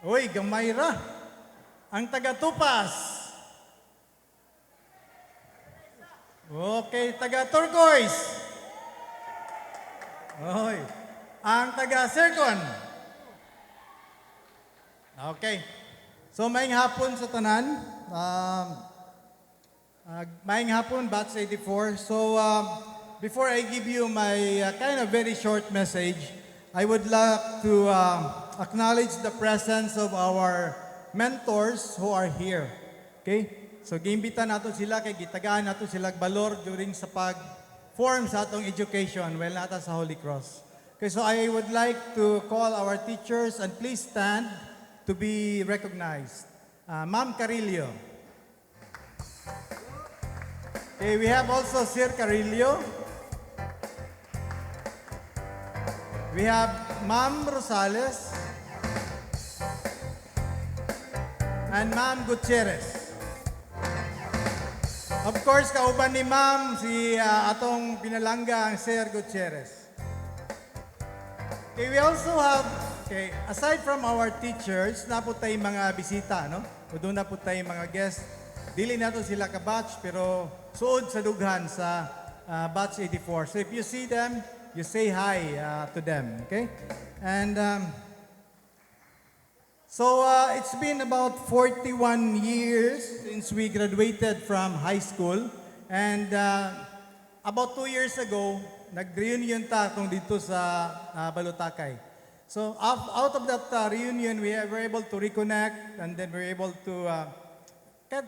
Uy, gamay ra. Ang taga-Tupas. Okay, taga-Turquoise. Uy. Ang taga-Sircon. Okay. So, maing hapon sa tanan. Maing hapon, Batch 84. So, before I give you my kind of very short message, I would like to acknowledge the presence of our mentors who are here. Okay? So, gimbita nato sila, kay gitagaan nato sila balor during sa pag-form sa atong education while nata sa Holy Cross. Okay, so I would like to call our teachers and please stand to be recognized. Ma'am Carillo. Okay, we have also Sir Carillo. We have Ma'am Rosales and Ma'am Gutierrez. Of course, kauban ni Ma'am si atong pinalangga ang Sir Gutierrez. Okay, we also have, aside from our teachers, na po tayo mga bisita, no? O doon na po tayo mga guests. Dili nato sila ka-batch, pero suod sa dughan sa batch 84. So if you see them, you say hi to them, okay? And it's been about 41 years since we graduated from high school. And about 2 years ago, nag-reunion ta tong dito sa Balutakay. So out of that reunion, we were able to reconnect, and then we were able to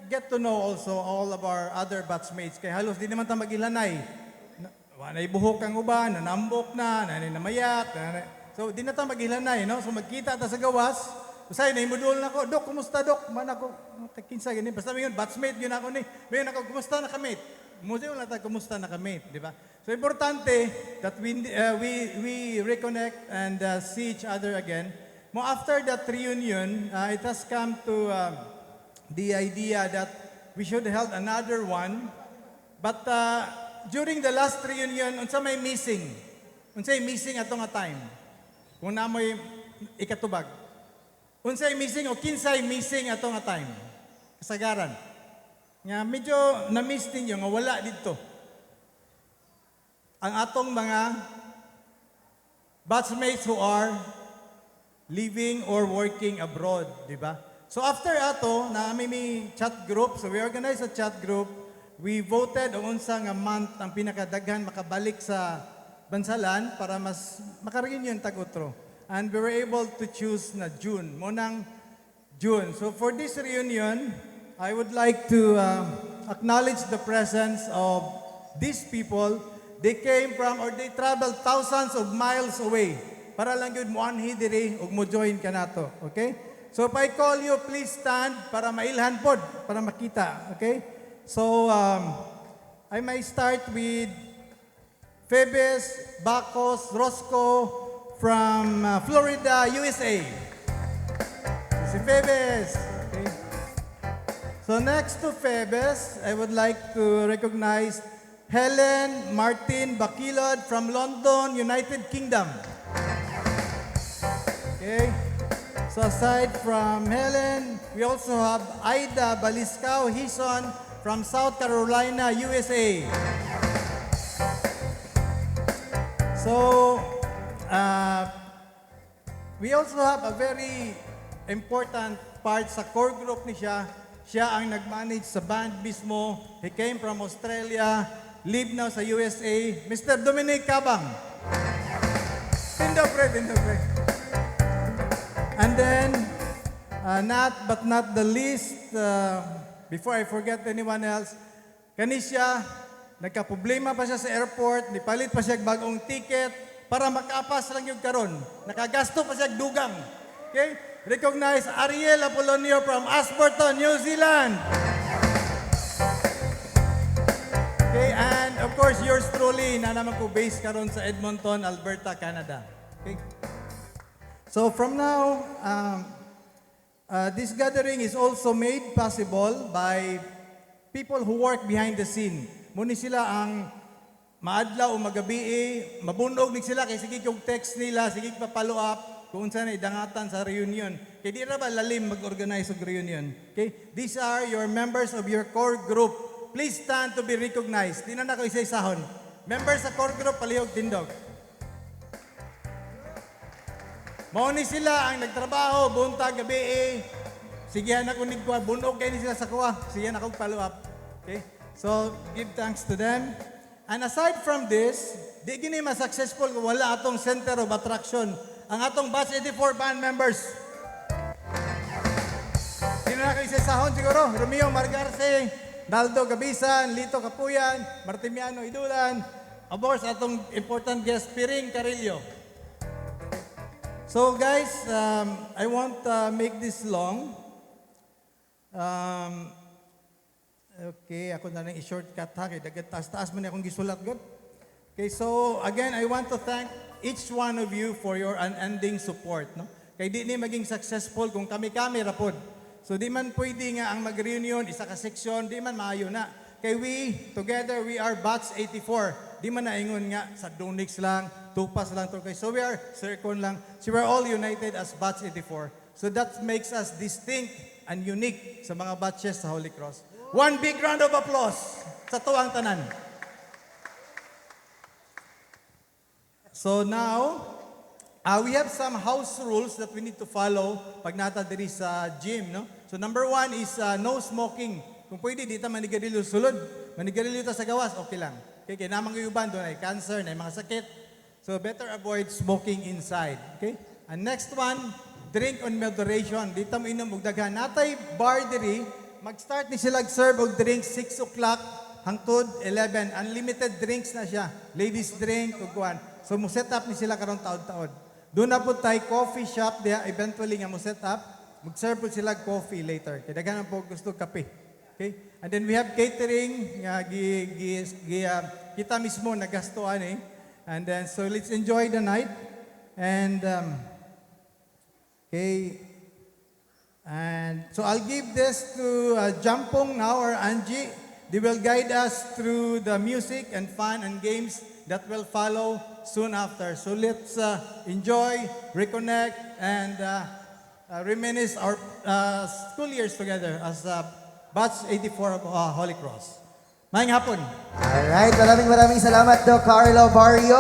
get to know also all of our other batchmates. Kaya halos di naman ta mag-ilanay. Wanay buhok ang uban, nanambok na, namayat. So di na ta mag-ilanay, no? So magkita ta sa gawas. Usay na imudol na ko, Dok, kumusta Dok? Man ako, kinsa gani. Basta ngayon, batchmate yun ako ni. Ngayon ako, kumusta na kamate? Museo lang tayo, kumusta na kamate, di ba? So importante that we reconnect and see each other again. Mo after that reunion, it has come to the idea that we should hold another one. But during the last reunion, unsa may missing? Unsay missing atong a time? Kung namoy ikatubag. Unsay missing o kinsay missing atong a time? Kasagaran. Nga medyo na-miss ninyo nga wala dito. Ang atong mga batchmates who are living or working abroad, di ba? So after ato, na may chat group, so we organized a chat group, we voted ang unsa nga month ang pinakadaghan makabalik sa bansalan para mas makareunion tag-utro. And we were able to choose na June, monang June. So for this reunion, I would like to acknowledge the presence of these people. They came from or they traveled thousands of miles away para lang yun mo anhi diri ug mo join ka nato. Okay? So if I call you, please stand para mailhan pod, para makita. Okay? So I may start with Phoebes Bacos Roscoe from Florida, USA. Si Phoebes. Okay. So next to Phoebes, I would like to recognize Helen Martin Bakilod from London, United Kingdom. Okay. So aside from Helen, we also have Aida Baliscao Hison from South Carolina, USA. So, we also have a very important part sa core group ni siya. Siya ang nag-manage sa band mismo. He came from Australia, live now sa USA. Mr. Dominic Cabang. Tindopre. And then, not the least, before I forget anyone else, kani siya, nagka-problema pa siya sa airport, nipalit pa siya bagong ticket para makapas lang yung karon. Nakagasto pa siya dugang. Okay? Recognize Ariel Apolonio from Ashburton, New Zealand. Okay, and of course, yours truly, na naman ko base karon sa Edmonton, Alberta, Canada. Okay? So from now, this gathering is also made possible by people who work behind the scene. Muni sila ang maadlaw o magabi, mabunog ni sila kay sige yung text nila, sige pa follow up. kung saan idangatan sa reunion. Kaya di na ba lalim mag-organize og reunion? Okay? These are your members of your core group. Please stand to be recognized. Di na ko isa-isahon. Members sa core group, palihog tindog. Mauni sila ang nagtrabaho, buntag, gabi Sigihan ako nigkuha, bunog kayo ni sila sa kuha. Sigihan ako follow up. Okay? So, give thanks to them. And aside from this, di gini ma-successful kung wala atong center of attraction. Ang atong Batch 84 band members. Sino na kayo sahon siguro? Romeo Margarce, Naldo Gabisan, Lito Kapuyan, Martimiano Idulan. Of course, atong important guest, Piring Carillo. So guys, I won't make this long. Okay, ako na lang i-shortcut ha. Kaya dagat taas-taas mo na akong gisulat, God. Okay, so again, I want to thank each one of you for your unending support. No? Kaya di ni maging successful kung kami-kami rapod. So di man pwede nga ang mag-reunion, isa ka section, di man maayo na. Kaya together, we are Batch 84. Di man naingon nga sa Donix lang, Tupas lang. So we are Circon lang. So we are all united as Batch 84. So that makes us distinct and unique sa mga batches sa Holy Cross. One big round of applause sa tuwang tanan. So now, we have some house rules that we need to follow pag nata diri sa gym, no? So number 1 is no smoking. Kung pwede, dito manigarilyo sulod. Manigarilyo ta sa gawas, okay lang. Okay, kaya namang gayuban, doon ay cancer, na mga sakit. So better avoid smoking inside. Okay? And next one, drink on moderation. Dito mo inom og daghan. Natay bar diri, mag-start ni sila serve og drinks 6 o'clock hangtod 11. Unlimited drinks na siya. Ladies drink ug kuan. So mo set up ni sila karon taod-taod. Doon na po tayo coffee shop diha eventually nga mo set up. Mag-serve po sila coffee later. Kaya daghan po gusto kape. Okay? And then we have catering nga kita mismo nagastuan And then so let's enjoy the night. And okay. And so I'll give this to Jampong now or Angie. They will guide us through the music and fun and games that will follow soon after. So let's enjoy, reconnect, and reminisce our school years together as Batch 84 of Holy Cross. Maayong hapon. Alright, maraming salamat, Doc Carlo Barrio.